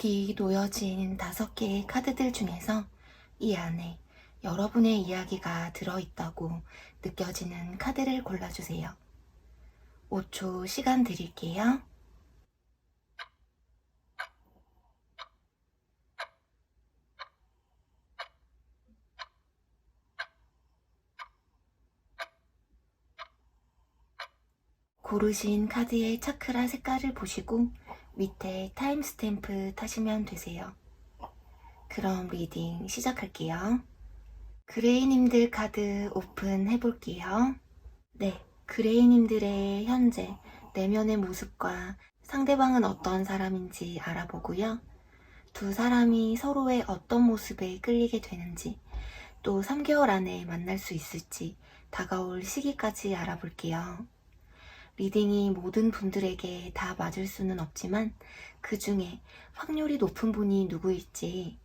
여기 놓여진 5개의 카드들 중에서 이 안에 여러분의 이야기가 들어있다고 느껴지는 카드를 골라주세요. 5초 시간 드릴게요. 고르신 카드의 차크라 색깔을 보시고 밑에 타임스탬프 타시면 되세요. 그럼 리딩 시작할게요. 그레이님들 카드 오픈해볼게요. 네, 그레이님들의 현재 내면의 모습과 상대방은 어떤 사람인지 알아보고요. 두 사람이 서로의 어떤 모습에 끌리게 되는지, 또 3개월 안에 만날 수 있을지 다가올 시기까지 알아볼게요. 리딩이 모든 분들에게 다 맞을 수는 없지만 그 중에 확률이 높은 분이 누구일지,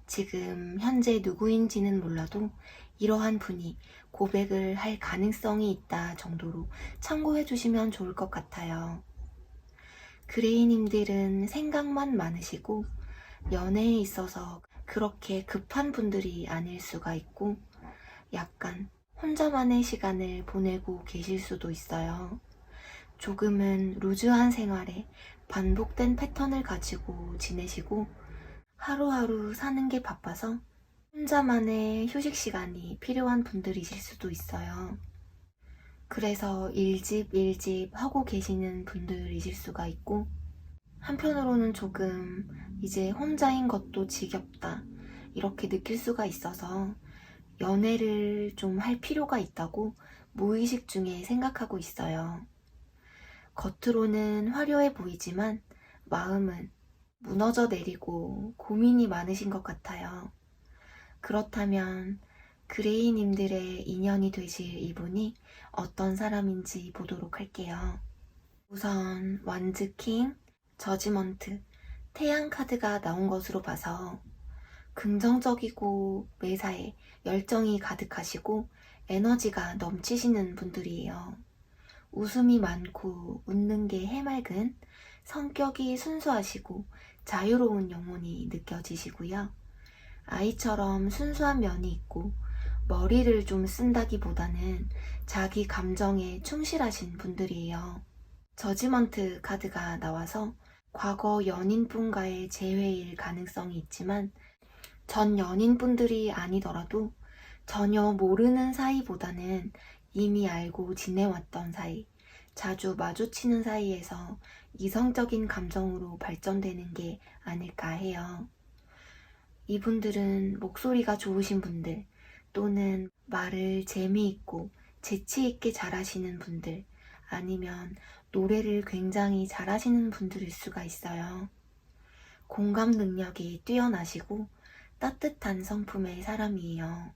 지금 현재 누구인지는 몰라도 이러한 분이 고백을 할 가능성이 있다 정도로 참고해 주시면 좋을 것 같아요. 그레이님들은 생각만 많으시고 연애에 있어서 그렇게 급한 분들이 아닐 수가 있고 약간 혼자만의 시간을 보내고 계실 수도 있어요. 조금은 루즈한 생활에 반복된 패턴을 가지고 지내시고 하루하루 사는 게 바빠서 혼자만의 휴식 시간이 필요한 분들이실 수도 있어요. 그래서 일집 하고 계시는 분들이실 수가 있고, 한편으로는 조금 이제 혼자인 것도 지겹다 이렇게 느낄 수가 있어서 연애를 좀 할 필요가 있다고 무의식 중에 생각하고 있어요. 겉으로는 화려해 보이지만 마음은 무너져 내리고 고민이 많으신 것 같아요. 그렇다면 그레이님들의 인연이 되실 이분이 어떤 사람인지 보도록 할게요. 우선 완즈 킹, 저지먼트, 태양 카드가 나온 것으로 봐서 긍정적이고 매사에 열정이 가득하시고 에너지가 넘치시는 분들이에요. 웃음이 많고 웃는 게 해맑은, 성격이 순수하시고 자유로운 영혼이 느껴지시고요. 아이처럼 순수한 면이 있고 머리를 좀 쓴다기보다는 자기 감정에 충실하신 분들이에요. 저지먼트 카드가 나와서 과거 연인분과의 재회일 가능성이 있지만 전 연인분들이 아니더라도 전혀 모르는 사이보다는 이미 알고 지내왔던 사이, 자주 마주치는 사이에서 이성적인 감정으로 발전되는 게 아닐까 해요. 이분들은 목소리가 좋으신 분들, 또는 말을 재미있고 재치있게 잘하시는 분들, 아니면 노래를 굉장히 잘하시는 분들일 수가 있어요. 공감 능력이 뛰어나시고 따뜻한 성품의 사람이에요.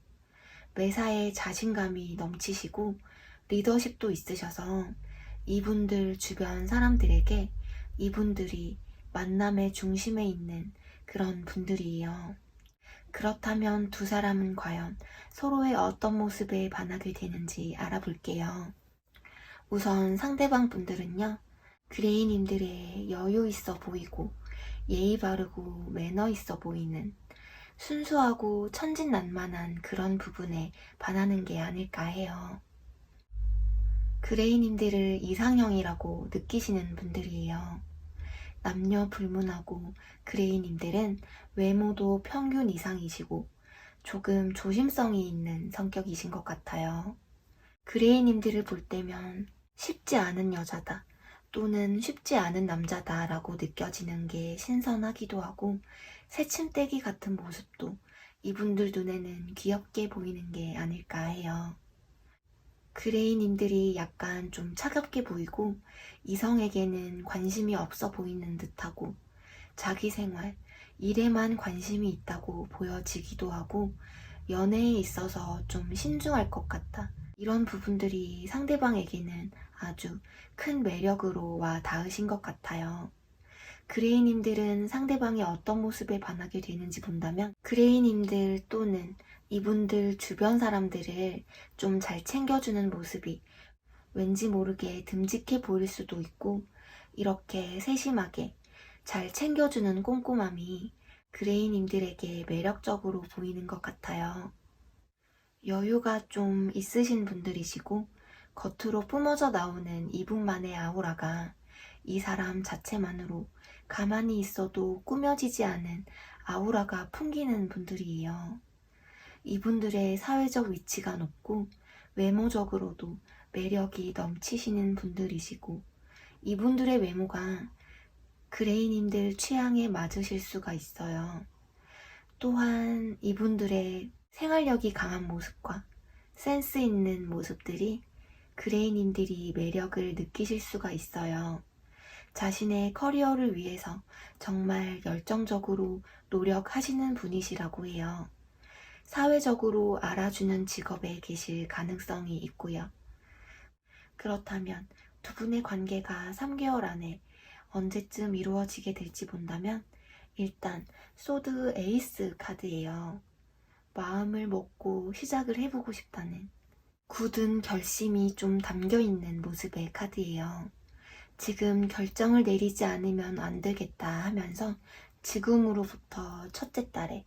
매사에 자신감이 넘치시고 리더십도 있으셔서 이분들 주변 사람들에게 이분들이 만남의 중심에 있는 그런 분들이에요. 그렇다면 두 사람은 과연 서로의 어떤 모습에 반하게 되는지 알아볼게요. 우선 상대방 분들은요, 그레이님들의 여유 있어 보이고 예의 바르고 매너 있어 보이는, 순수하고 천진난만한 그런 부분에 반하는 게 아닐까 해요. 그레이님들을 이상형이라고 느끼시는 분들이에요. 남녀 불문하고 그레이님들은 외모도 평균 이상이시고 조금 조심성이 있는 성격이신 것 같아요. 그레이님들을 볼 때면 쉽지 않은 여자다 또는 쉽지 않은 남자다 라고 느껴지는 게 신선하기도 하고, 새침대기 같은 모습도 이분들 눈에는 귀엽게 보이는 게 아닐까 해요. 그레이님들이 약간 좀 차갑게 보이고 이성에게는 관심이 없어 보이는 듯하고 자기 생활, 일에만 관심이 있다고 보여지기도 하고 연애에 있어서 좀 신중할 것 같다, 이런 부분들이 상대방에게는 아주 큰 매력으로 와 닿으신 것 같아요. 그레이님들은 상대방이 어떤 모습에 반하게 되는지 본다면 그레이님들 또는 이분들 주변 사람들을 좀 잘 챙겨주는 모습이 왠지 모르게 듬직해 보일 수도 있고, 이렇게 세심하게 잘 챙겨주는 꼼꼼함이 그레이님들에게 매력적으로 보이는 것 같아요. 여유가 좀 있으신 분들이시고 겉으로 뿜어져 나오는 이분만의 아우라가 이 사람 자체만으로 가만히 있어도 꾸며지지 않은 아우라가 풍기는 분들이에요. 이분들의 사회적 위치가 높고 외모적으로도 매력이 넘치시는 분들이시고 이분들의 외모가 그레이님들 취향에 맞으실 수가 있어요. 또한 이분들의 생활력이 강한 모습과 센스 있는 모습들이 그레이님들이 매력을 느끼실 수가 있어요. 자신의 커리어를 위해서 정말 열정적으로 노력하시는 분이시라고 해요. 사회적으로 알아주는 직업에 계실 가능성이 있고요. 그렇다면 두 분의 관계가 3개월 안에 언제쯤 이루어지게 될지 본다면 일단 소드 에이스 카드예요. 마음을 먹고 시작을 해보고 싶다는 굳은 결심이 좀 담겨있는 모습의 카드예요. 지금 결정을 내리지 않으면 안 되겠다 하면서 지금으로부터 첫째 달에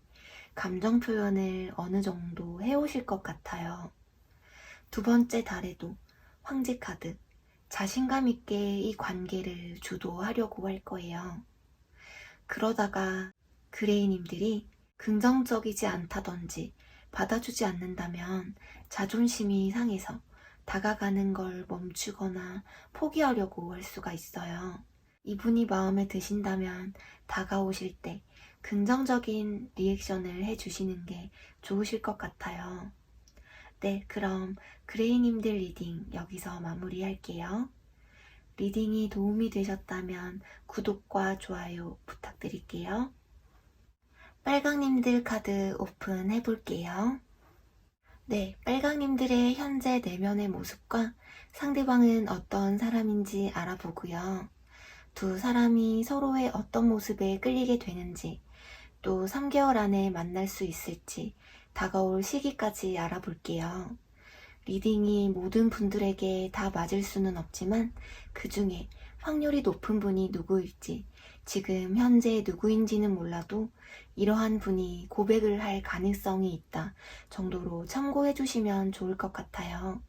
감정 표현을 어느 정도 해오실 것 같아요. 두 번째 달에도 황제 카드, 자신감 있게 이 관계를 주도하려고 할 거예요. 그러다가 그레이님들이 긍정적이지 않다든지 받아주지 않는다면 자존심이 상해서 다가가는 걸 멈추거나 포기하려고 할 수가 있어요. 이분이 마음에 드신다면 다가오실 때 긍정적인 리액션을 해주시는 게 좋으실 것 같아요. 네, 그럼 그레이님들 리딩 여기서 마무리할게요. 리딩이 도움이 되셨다면 구독과 좋아요 부탁드릴게요. 빨강님들 카드 오픈해볼게요. 네, 빨강님들의 현재 내면의 모습과 상대방은 어떤 사람인지 알아보고요. 두 사람이 서로의 어떤 모습에 끌리게 되는지, 또 3개월 안에 만날 수 있을지 다가올 시기까지 알아볼게요. 리딩이 모든 분들에게 다 맞을 수는 없지만 그 중에 확률이 높은 분이 누구일지, 지금 현재 누구인지는 몰라도 이러한 분이 고백을 할 가능성이 있다 정도로 참고해 주시면 좋을 것 같아요.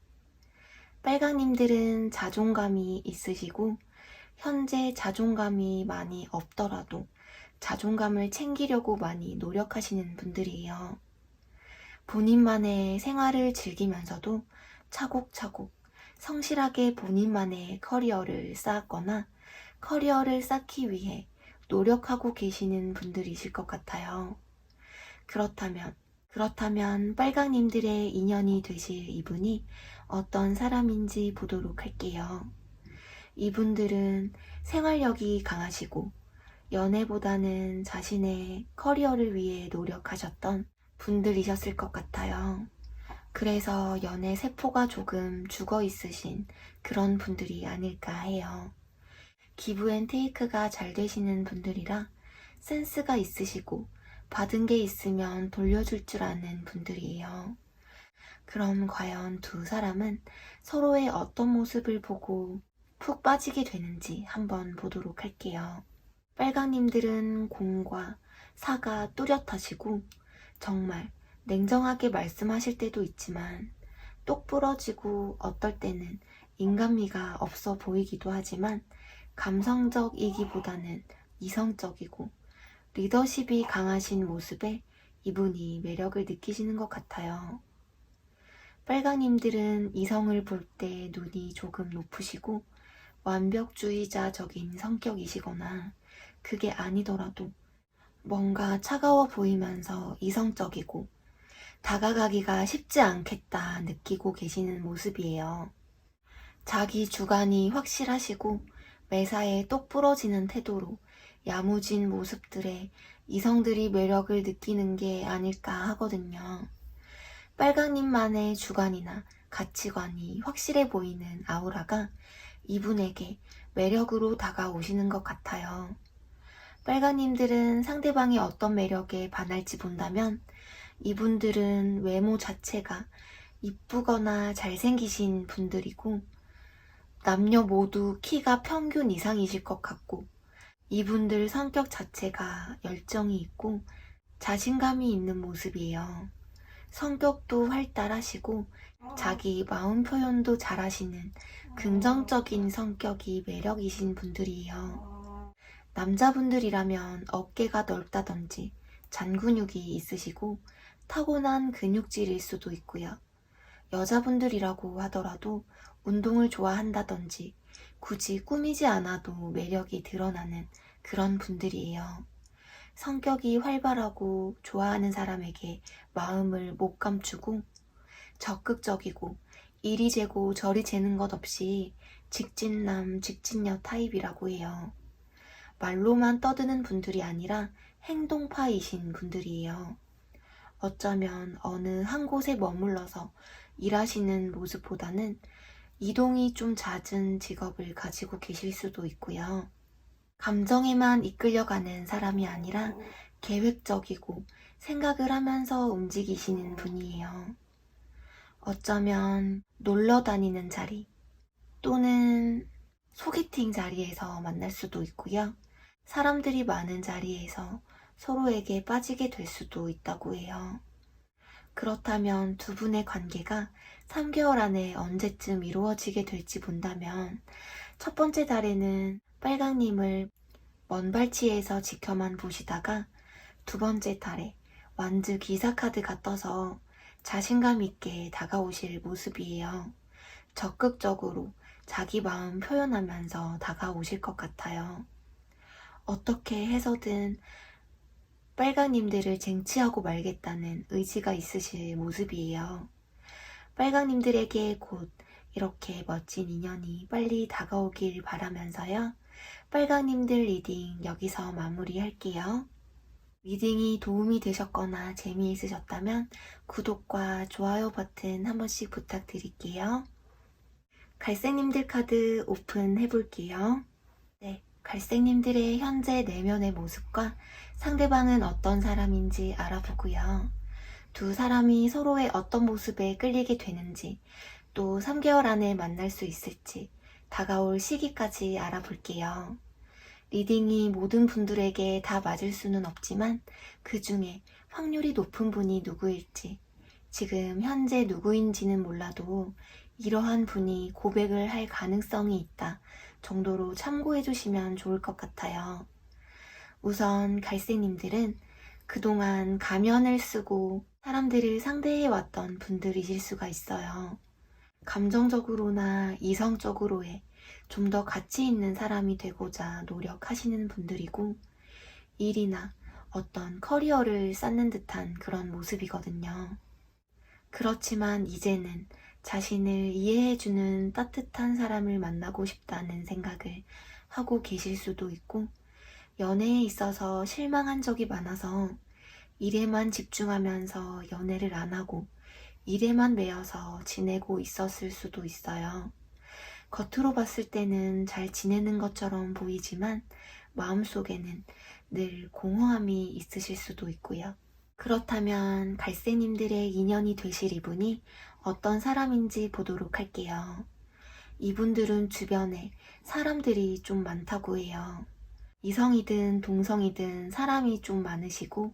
빨강님들은 자존감이 있으시고 현재 자존감이 많이 없더라도 자존감을 챙기려고 많이 노력하시는 분들이에요. 본인만의 생활을 즐기면서도 차곡차곡 성실하게 본인만의 커리어를 쌓았거나 커리어를 쌓기 위해 노력하고 계시는 분들이실 것 같아요. 그렇다면 빨강님들의 인연이 되실 이분이 어떤 사람인지 보도록 할게요. 이분들은 생활력이 강하시고 연애보다는 자신의 커리어를 위해 노력하셨던 분들이셨을 것 같아요. 그래서 연애 세포가 조금 죽어 있으신 그런 분들이 아닐까 해요. 기브 앤 테이크가 잘 되시는 분들이라 센스가 있으시고 받은 게 있으면 돌려줄 줄 아는 분들이에요. 그럼 과연 두 사람은 서로의 어떤 모습을 보고 푹 빠지게 되는지 한번 보도록 할게요. 빨강님들은 공과 사가 뚜렷하시고 정말 냉정하게 말씀하실 때도 있지만 똑부러지고 어떨 때는 인간미가 없어 보이기도 하지만 감성적이기보다는 이성적이고 리더십이 강하신 모습에 이분이 매력을 느끼시는 것 같아요. 빨강님들은 이성을 볼 때 눈이 조금 높으시고 완벽주의자적인 성격이시거나 그게 아니더라도 뭔가 차가워 보이면서 이성적이고 다가가기가 쉽지 않겠다 느끼고 계시는 모습이에요. 자기 주관이 확실하시고 매사에 똑 부러지는 태도로 야무진 모습들에 이성들이 매력을 느끼는 게 아닐까 하거든요. 빨강님만의 주관이나 가치관이 확실해 보이는 아우라가 이분에게 매력으로 다가오시는 것 같아요. 빨강님들은 상대방이 어떤 매력에 반할지 본다면 이분들은 외모 자체가 이쁘거나 잘생기신 분들이고 남녀 모두 키가 평균 이상이실 것 같고 이분들 성격 자체가 열정이 있고 자신감이 있는 모습이에요. 성격도 활달하시고 자기 마음 표현도 잘하시는 긍정적인 성격이 매력이신 분들이에요. 남자분들이라면 어깨가 넓다든지 잔근육이 있으시고 타고난 근육질일 수도 있고요. 여자분들이라고 하더라도 운동을 좋아한다든지 굳이 꾸미지 않아도 매력이 드러나는 그런 분들이에요. 성격이 활발하고 좋아하는 사람에게 마음을 못 감추고 적극적이고 이리 재고 저리 재는 것 없이 직진남, 직진녀 타입이라고 해요. 말로만 떠드는 분들이 아니라 행동파이신 분들이에요. 어쩌면 어느 한 곳에 머물러서 일하시는 모습보다는 이동이 좀 잦은 직업을 가지고 계실 수도 있고요. 감정에만 이끌려가는 사람이 아니라 계획적이고 생각을 하면서 움직이시는 분이에요. 어쩌면 놀러 다니는 자리 또는 소개팅 자리에서 만날 수도 있고요. 사람들이 많은 자리에서 서로에게 빠지게 될 수도 있다고 해요. 그렇다면 두 분의 관계가 3개월 안에 언제쯤 이루어지게 될지 본다면 첫 번째 달에는 빨강님을 먼 발치에서 지켜만 보시다가 두 번째 달에 완즈 기사카드가 떠서 자신감 있게 다가오실 모습이에요. 적극적으로 자기 마음 표현하면서 다가오실 것 같아요. 어떻게 해서든 빨강님들을 쟁취하고 말겠다는 의지가 있으실 모습이에요. 빨강님들에게 곧 이렇게 멋진 인연이 빨리 다가오길 바라면서요. 빨강님들 리딩 여기서 마무리할게요. 리딩이 도움이 되셨거나 재미있으셨다면 구독과 좋아요 버튼 한 번씩 부탁드릴게요. 갈색님들 카드 오픈해볼게요. 네, 갈색님들의 현재 내면의 모습과 상대방은 어떤 사람인지 알아보고요. 두 사람이 서로의 어떤 모습에 끌리게 되는지, 또 3개월 안에 만날 수 있을지, 다가올 시기까지 알아볼게요. 리딩이 모든 분들에게 다 맞을 수는 없지만 그 중에 확률이 높은 분이 누구일지, 지금 현재 누구인지는 몰라도 이러한 분이 고백을 할 가능성이 있다 정도로 참고해 주시면 좋을 것 같아요. 우선 갈색님들은 그동안 가면을 쓰고 사람들을 상대해 왔던 분들이실 수가 있어요. 감정적으로나 이성적으로의 좀 더 가치 있는 사람이 되고자 노력하시는 분들이고 일이나 어떤 커리어를 쌓는 듯한 그런 모습이거든요. 그렇지만 이제는 자신을 이해해주는 따뜻한 사람을 만나고 싶다는 생각을 하고 계실 수도 있고 연애에 있어서 실망한 적이 많아서 일에만 집중하면서 연애를 안 하고 일에만 매여서 지내고 있었을 수도 있어요. 겉으로 봤을 때는 잘 지내는 것처럼 보이지만 마음속에는 늘 공허함이 있으실 수도 있고요. 그렇다면 갈색님들의 인연이 되실 이분이 어떤 사람인지 보도록 할게요. 이분들은 주변에 사람들이 좀 많다고 해요. 이성이든 동성이든 사람이 좀 많으시고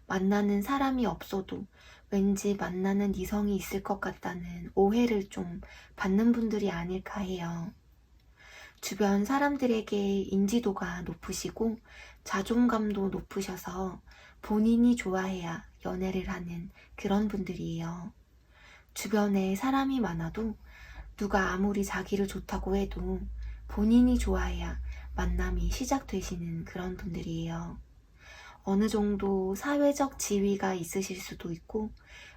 만나는 사람이 없어도 왠지 만나는 이성이 있을 것 같다는 오해를 좀 받는 분들이 아닐까 해요. 주변 사람들에게 인지도가 높으시고 자존감도 높으셔서 본인이 좋아해야 연애를 하는 그런 분들이에요. 주변에 사람이 많아도 누가 아무리 자기를 좋다고 해도 본인이 좋아해야 만남이 시작되시는 그런 분들이에요. 어느 정도 사회적 지위가 있으실 수도 있고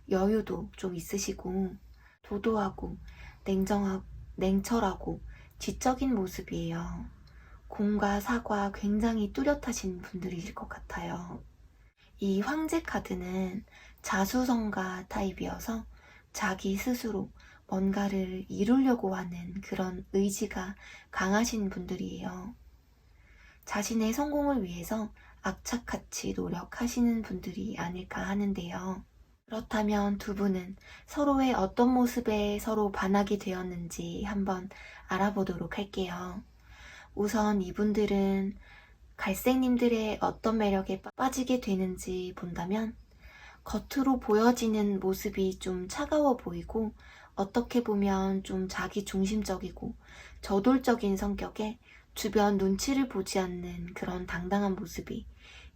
여유도 좀 있으시고 도도하고 냉철하고 지적인 모습이에요. 공과 사과 굉장히 뚜렷하신 분들이실 것 같아요. 이 황제 카드는 자수성가 타입이어서 자기 스스로 뭔가를 이루려고 하는 그런 의지가 강하신 분들이에요. 자신의 성공을 위해서 악착같이 노력하시는 분들이 아닐까 하는데요. 그렇다면 두 분은 서로의 어떤 모습에 서로 반하게 되었는지 한번 알아보도록 할게요. 우선 이분들은 갈색님들의 어떤 매력에 빠지게 되는지 본다면 겉으로 보여지는 모습이 좀 차가워 보이고 어떻게 보면 좀 자기 중심적이고 저돌적인 성격에 주변 눈치를 보지 않는 그런 당당한 모습이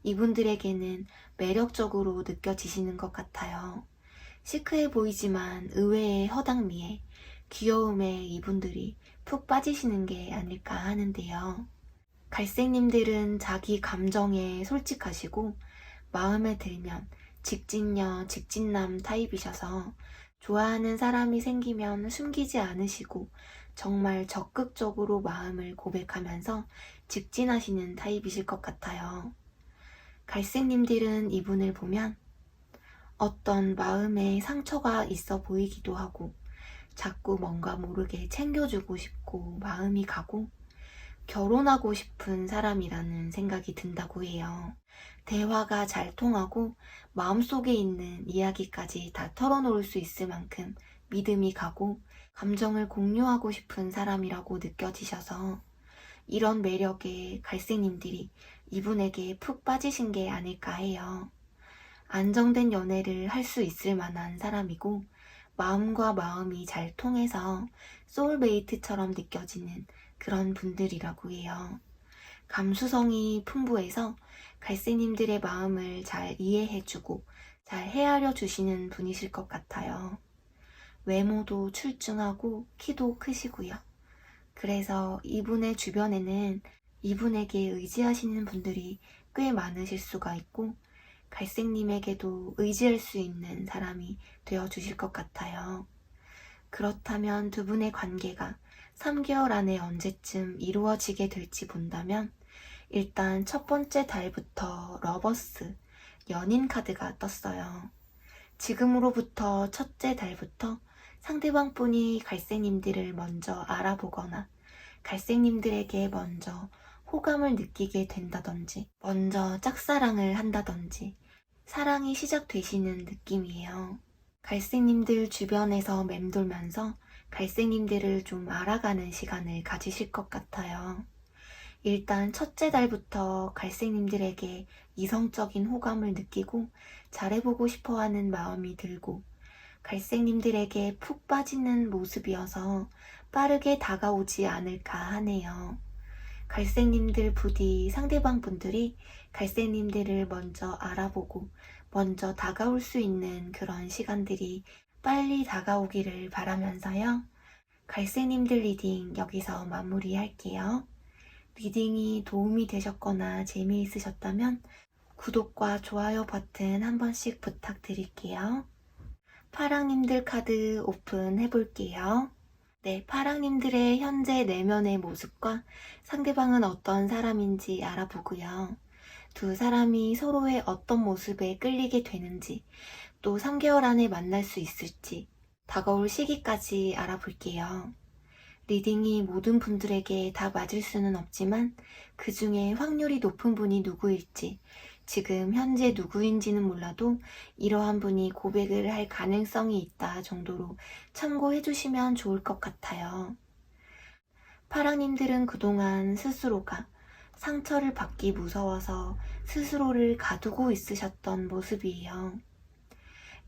이분들에게는 매력적으로 느껴지시는 것 같아요. 시크해 보이지만 의외의 허당미에 귀여움에 이분들이 푹 빠지시는 게 아닐까 하는데요. 갈색님들은 자기 감정에 솔직하시고 마음에 들면 직진녀, 직진남 타입이셔서 좋아하는 사람이 생기면 숨기지 않으시고 정말 적극적으로 마음을 고백하면서 직진하시는 타입이실 것 같아요. 갈색님들은 이분을 보면 어떤 마음에 상처가 있어 보이기도 하고 자꾸 뭔가 모르게 챙겨주고 싶고 마음이 가고 결혼하고 싶은 사람이라는 생각이 든다고 해요. 대화가 잘 통하고 마음속에 있는 이야기까지 다 털어놓을 수 있을 만큼 믿음이 가고 감정을 공유하고 싶은 사람이라고 느껴지셔서 이런 매력에 갈색님들이 이분에게 푹 빠지신 게 아닐까 해요. 안정된 연애를 할 수 있을 만한 사람이고 마음과 마음이 잘 통해서 소울메이트처럼 느껴지는 그런 분들이라고 해요. 감수성이 풍부해서 갈색님들의 마음을 잘 이해해주고 잘 헤아려 주시는 분이실 것 같아요. 외모도 출중하고 키도 크시고요. 그래서 이분의 주변에는 이분에게 의지하시는 분들이 꽤 많으실 수가 있고 갈색님에게도 의지할 수 있는 사람이 되어주실 것 같아요. 그렇다면 두 분의 관계가 3개월 안에 언제쯤 이루어지게 될지 본다면 일단 첫 번째 달부터 러버스, 연인 카드가 떴어요. 지금으로부터 첫째 달부터 상대방 분이 갈색님들을 먼저 알아보거나 갈색님들에게 먼저 호감을 느끼게 된다든지 먼저 짝사랑을 한다든지 사랑이 시작되시는 느낌이에요. 갈색님들 주변에서 맴돌면서 갈색님들을 좀 알아가는 시간을 가지실 것 같아요. 일단 첫째 달부터 갈색님들에게 이성적인 호감을 느끼고 잘해보고 싶어하는 마음이 들고 갈색님들에게 푹 빠지는 모습이어서 빠르게 다가오지 않을까 하네요. 갈색님들 부디 상대방 분들이 갈색님들을 먼저 알아보고 먼저 다가올 수 있는 그런 시간들이 빨리 다가오기를 바라면서요. 갈색님들 리딩 여기서 마무리할게요. 리딩이 도움이 되셨거나 재미있으셨다면 구독과 좋아요 버튼 한 번씩 부탁드릴게요. 파랑님들 카드 오픈해볼게요. 네, 파랑님들의 현재 내면의 모습과 상대방은 어떤 사람인지 알아보고요. 두 사람이 서로의 어떤 모습에 끌리게 되는지, 또 3개월 안에 만날 수 있을지, 다가올 시기까지 알아볼게요. 리딩이 모든 분들에게 다 맞을 수는 없지만 그 중에 확률이 높은 분이 누구일지, 지금 현재 누구인지는 몰라도 이러한 분이 고백을 할 가능성이 있다 정도로 참고해 주시면 좋을 것 같아요. 파랑님들은 그동안 스스로가 상처를 받기 무서워서 스스로를 가두고 있으셨던 모습이에요.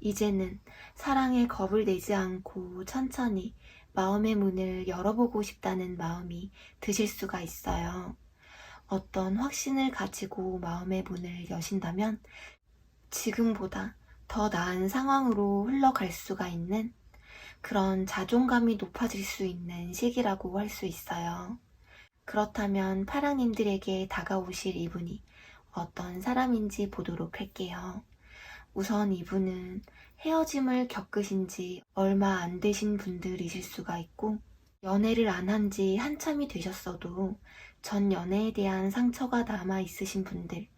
이제는 사랑에 겁을 내지 않고 천천히 마음의 문을 열어보고 싶다는 마음이 드실 수가 있어요. 어떤 확신을 가지고 마음의 문을 여신다면 지금보다 더 나은 상황으로 흘러갈 수가 있는 그런 자존감이 높아질 수 있는 시기라고 할 수 있어요. 그렇다면 파랑님들에게 다가오실 이분이 어떤 사람인지 보도록 할게요. 우선 이분은 헤어짐을 겪으신 지 얼마 안 되신 분들이실 수가 있고 연애를 안 한 지 한참이 되셨어도 전 연애에 대한 상처가 남아 있으신 분들,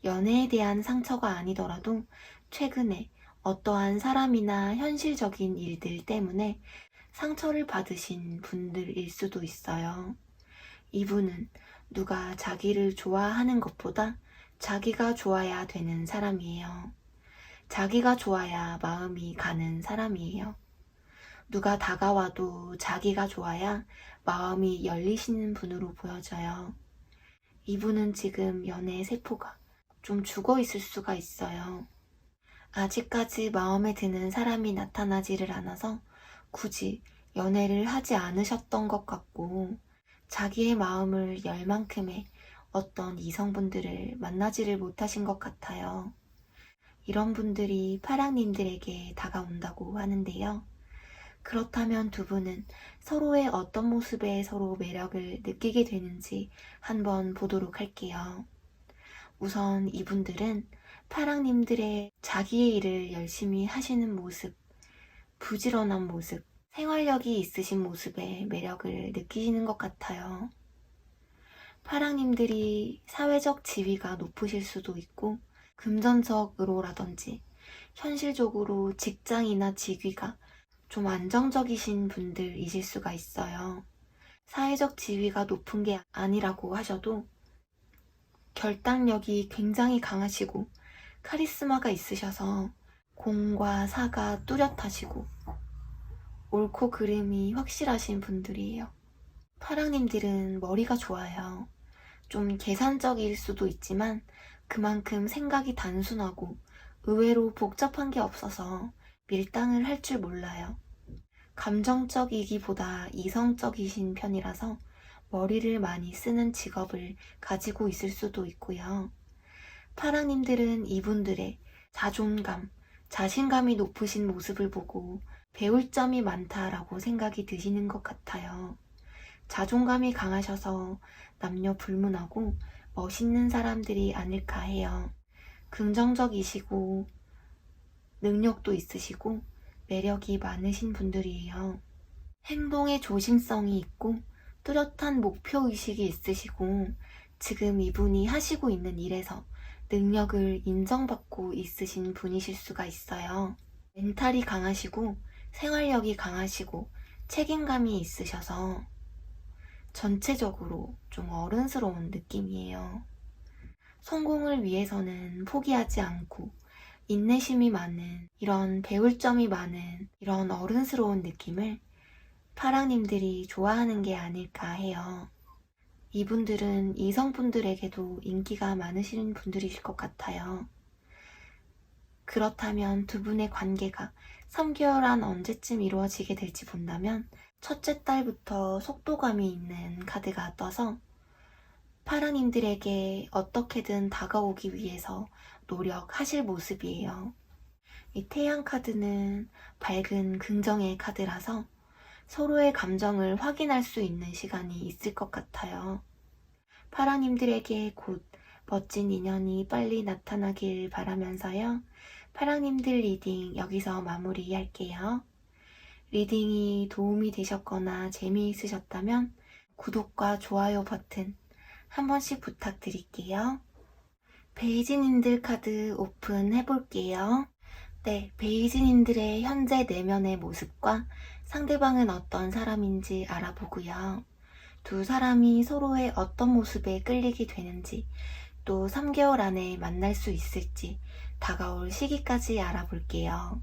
연애에 대한 상처가 아니더라도 최근에 어떠한 사람이나 현실적인 일들 때문에 상처를 받으신 분들일 수도 있어요. 이분은 누가 자기를 좋아하는 것보다 자기가 좋아야 되는 사람이에요. 자기가 좋아야 마음이 가는 사람이에요. 누가 다가와도 자기가 좋아야 마음이 열리시는 분으로 보여져요. 이분은 지금 연애의 세포가 좀 죽어 있을 수가 있어요. 아직까지 마음에 드는 사람이 나타나지를 않아서 굳이 연애를 하지 않으셨던 것 같고, 자기의 마음을 열 만큼의 어떤 이성분들을 만나지를 못하신 것 같아요. 이런 분들이 파랑님들에게 다가온다고 하는데요. 그렇다면 두 분은 서로의 어떤 모습에 서로 매력을 느끼게 되는지 한번 보도록 할게요. 우선 이분들은 파랑님들의 자기의 일을 열심히 하시는 모습, 부지런한 모습, 생활력이 있으신 모습에 매력을 느끼시는 것 같아요. 파랑님들이 사회적 지위가 높으실 수도 있고, 금전적으로라든지 현실적으로 직장이나 직위가 좀 안정적이신 분들이실 수가 있어요. 사회적 지위가 높은 게 아니라고 하셔도 결단력이 굉장히 강하시고 카리스마가 있으셔서 공과 사가 뚜렷하시고 옳고 그름이 확실하신 분들이에요. 파랑님들은 머리가 좋아요. 좀 계산적일 수도 있지만 그만큼 생각이 단순하고 의외로 복잡한 게 없어서 밀당을 할 줄 몰라요. 감정적이기보다 이성적이신 편이라서 머리를 많이 쓰는 직업을 가지고 있을 수도 있고요. 파랑님들은 이분들의 자존감, 자신감이 높으신 모습을 보고 배울 점이 많다라고 생각이 드시는 것 같아요. 자존감이 강하셔서 남녀 불문하고 멋있는 사람들이 아닐까 해요. 긍정적이시고 능력도 있으시고 매력이 많으신 분들이에요. 행동에 조심성이 있고 뚜렷한 목표의식이 있으시고 지금 이분이 하시고 있는 일에서 능력을 인정받고 있으신 분이실 수가 있어요. 멘탈이 강하시고 생활력이 강하시고 책임감이 있으셔서 전체적으로 좀 어른스러운 느낌이에요. 성공을 위해서는 포기하지 않고 인내심이 많은, 이런 배울 점이 많은 이런 어른스러운 느낌을 파랑님들이 좋아하는 게 아닐까 해요. 이분들은 이성분들에게도 인기가 많으신 분들이실 것 같아요. 그렇다면 두 분의 관계가 3개월 안 언제쯤 이루어지게 될지 본다면 첫째 달부터 속도감이 있는 카드가 떠서 파랑님들에게 어떻게든 다가오기 위해서 노력하실 모습이에요. 이 태양 카드는 밝은 긍정의 카드라서 서로의 감정을 확인할 수 있는 시간이 있을 것 같아요. 파랑님들에게 곧 멋진 인연이 빨리 나타나길 바라면서요. 파랑님들 리딩 여기서 마무리할게요. 리딩이 도움이 되셨거나 재미있으셨다면 구독과 좋아요 버튼 한 번씩 부탁드릴게요. 베이지님들 카드 오픈해볼게요. 네, 베이지님들의 현재 내면의 모습과 상대방은 어떤 사람인지 알아보고요. 두 사람이 서로의 어떤 모습에 끌리게 되는지, 또 3개월 안에 만날 수 있을지 다가올 시기까지 알아볼게요.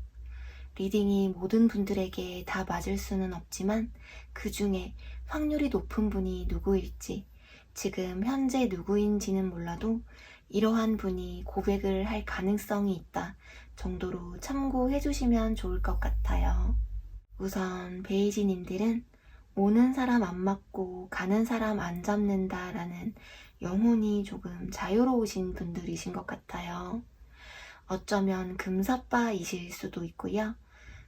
리딩이 모든 분들에게 다 맞을 수는 없지만 그 중에 확률이 높은 분이 누구일지, 지금 현재 누구인지는 몰라도 이러한 분이 고백을 할 가능성이 있다 정도로 참고해 주시면 좋을 것 같아요. 우선 베이지님들은 오는 사람 안 맞고 가는 사람 안 잡는다 라는 영혼이 조금 자유로우신 분들이신 것 같아요. 어쩌면 금사빠이실 수도 있고요.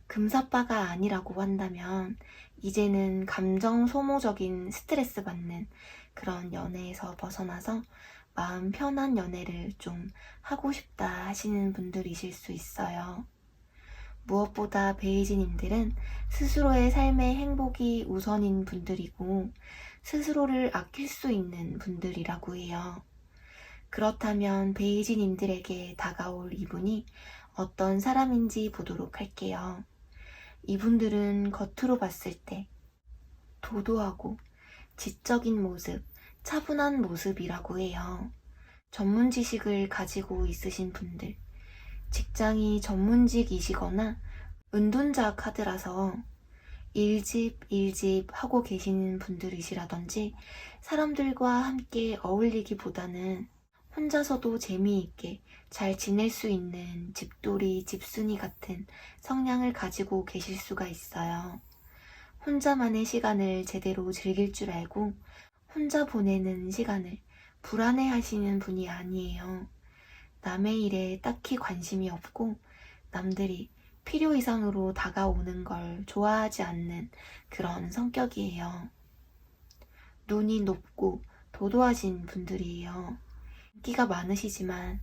금사빠가 아니라고 한다면 이제는 감정 소모적인 스트레스 받는 그런 연애에서 벗어나서 마음 편한 연애를 좀 하고 싶다 하시는 분들이실 수 있어요. 무엇보다 베이지님들은 스스로의 삶의 행복이 우선인 분들이고 스스로를 아낄 수 있는 분들이라고 해요. 그렇다면 베이지님들에게 다가올 이분이 어떤 사람인지 보도록 할게요. 이분들은 겉으로 봤을 때 도도하고 지적인 모습, 차분한 모습이라고 해요. 전문 지식을 가지고 있으신 분들, 직장이 전문직이시거나 은둔자 카드라서 일집 하고 계시는 분들이시라든지 사람들과 함께 어울리기보다는 혼자서도 재미있게 잘 지낼 수 있는 집돌이, 집순이 같은 성향을 가지고 계실 수가 있어요. 혼자만의 시간을 제대로 즐길 줄 알고 혼자 보내는 시간을 불안해 하시는 분이 아니에요. 남의 일에 딱히 관심이 없고 남들이 필요 이상으로 다가오는 걸 좋아하지 않는 그런 성격이에요. 눈이 높고 도도하신 분들이에요. 인기가 많으시지만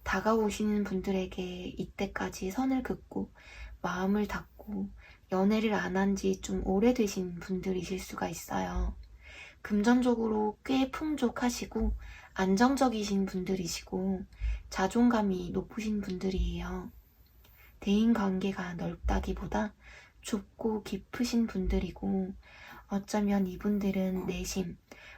다가오시는 분들에게 이때까지 선을 긋고 마음을 닫고 연애를 안 한 지 좀 오래되신 분들이실 수가 있어요. 금전적으로 꽤 풍족하시고 안정적이신 분들이시고 자존감이 높으신 분들이에요. 대인관계가 넓다기보다 좁고 깊으신 분들이고 어쩌면 이분들은 내심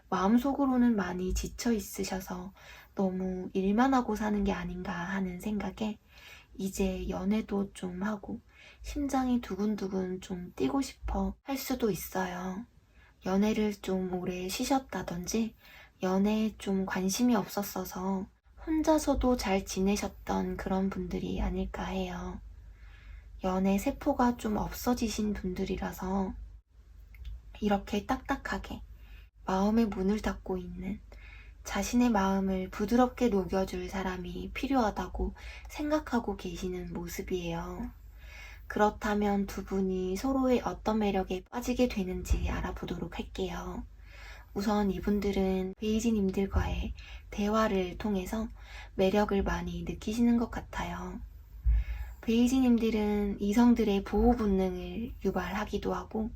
마음속으로는 많이 지쳐 있으셔서 너무 일만 하고 사는 게 아닌가 하는 생각에 이제 연애도 좀 하고 심장이 두근두근 좀 뛰고 싶어 할 수도 있어요. 연애를 좀 오래 쉬셨다든지 연애에 좀 관심이 없었어서 혼자서도 잘 지내셨던 그런 분들이 아닐까 해요. 연애 세포가 좀 없어지신 분들이라서 이렇게 딱딱하게 마음의 문을 닫고 있는 자신의 마음을 부드럽게 녹여줄 사람이 필요하다고 생각하고 계시는 모습이에요. 그렇다면 두 분이 서로의 어떤 매력에 빠지게 되는지 알아보도록 할게요. 우선 이분들은 베이지님들과의 대화를 통해서 매력을 많이 느끼시는 것 같아요. 베이지님들은 이성들의 보호 본능을 유발하기도 하고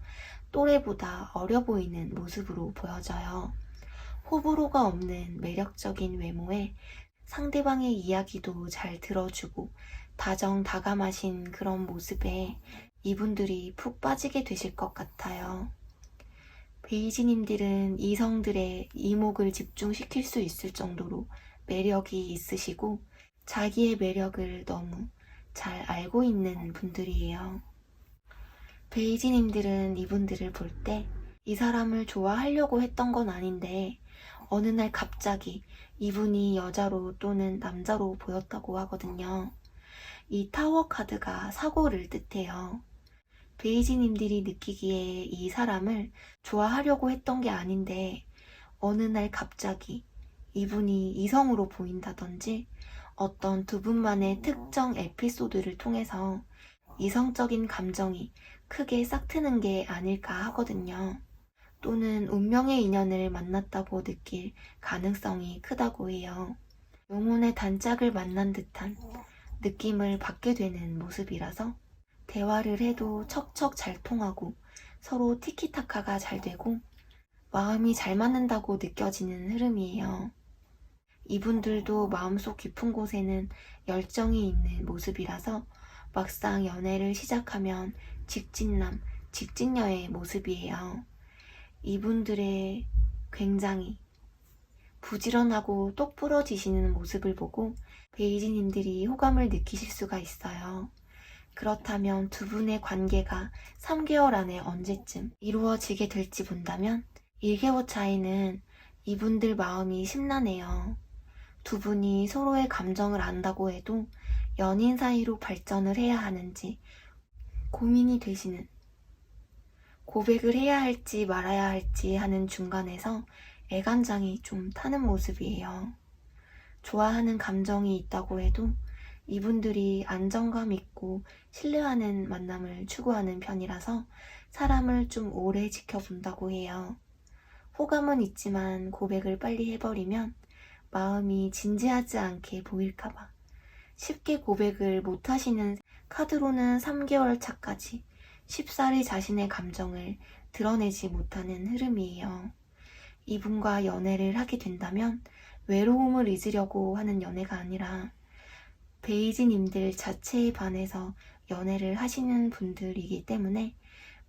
또래보다 어려 보이는 모습으로 보여져요. 호불호가 없는 매력적인 외모에 상대방의 이야기도 잘 들어주고 다정다감하신 그런 모습에 이분들이 푹 빠지게 되실 것 같아요. 베이지님들은 이성들의 이목을 집중시킬 수 있을 정도로 매력이 있으시고 자기의 매력을 너무 잘 알고 있는 분들이에요. 베이지님들은 이분들을 볼 때 이 사람을 좋아하려고 했던 건 아닌데 어느 날 갑자기 이분이 여자로 또는 남자로 보였다고 하거든요. 이 타워 카드가 사고를 뜻해요. 베이지님들이 느끼기에 이 사람을 좋아하려고 했던 게 아닌데 어느 날 갑자기 이분이 이성으로 보인다든지 어떤 두 분만의 특정 에피소드를 통해서 이성적인 감정이 크게 싹트는 게 아닐까 하거든요. 또는 운명의 인연을 만났다고 느낄 가능성이 크다고 해요. 영혼의 단짝을 만난 듯한 느낌을 받게 되는 모습이라서 대화를 해도 척척 잘 통하고 서로 티키타카가 잘 되고 마음이 잘 맞는다고 느껴지는 흐름이에요. 이분들도 마음속 깊은 곳에는 열정이 있는 모습이라서 막상 연애를 시작하면 직진남, 직진녀의 모습이에요. 이분들의 굉장히 부지런하고 똑부러지시는 모습을 보고 베이지님들이 호감을 느끼실 수가 있어요. 그렇다면 두 분의 관계가 3개월 안에 언제쯤 이루어지게 될지 본다면 1개월 차이는 이분들 마음이 심란해요. 두 분이 서로의 감정을 안다고 해도 연인 사이로 발전을 해야 하는지 고민이 되시는, 고백을 해야 할지 말아야 할지 하는 중간에서 애간장이 좀 타는 모습이에요. 좋아하는 감정이 있다고 해도 이분들이 안정감 있고 신뢰하는 만남을 추구하는 편이라서 사람을 좀 오래 지켜본다고 해요. 호감은 있지만 고백을 빨리 해버리면 마음이 진지하지 않게 보일까봐 쉽게 고백을 못하시는, 카드로는 3개월 차까지 쉽사리 자신의 감정을 드러내지 못하는 흐름이에요. 이분과 연애를 하게 된다면 외로움을 잊으려고 하는 연애가 아니라 베이지님들 자체에 반해서 연애를 하시는 분들이기 때문에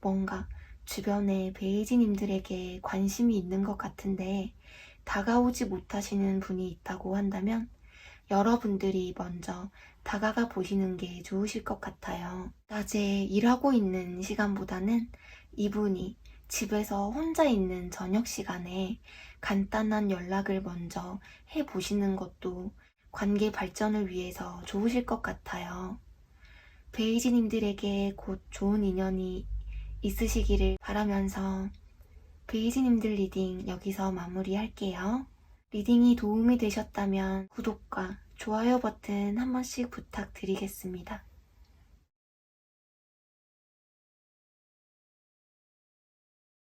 뭔가 주변에 베이지님들에게 관심이 있는 것 같은데 다가오지 못하시는 분이 있다고 한다면 여러분들이 먼저 다가가 보시는 게 좋으실 것 같아요. 낮에 일하고 있는 시간보다는 이분이 집에서 혼자 있는 저녁 시간에 간단한 연락을 먼저 해보시는 것도 관계 발전을 위해서 좋으실 것 같아요. 베이지님들에게 곧 좋은 인연이 있으시기를 바라면서 베이지님들 리딩 여기서 마무리할게요. 리딩이 도움이 되셨다면 구독과 좋아요 버튼 한 번씩 부탁드리겠습니다.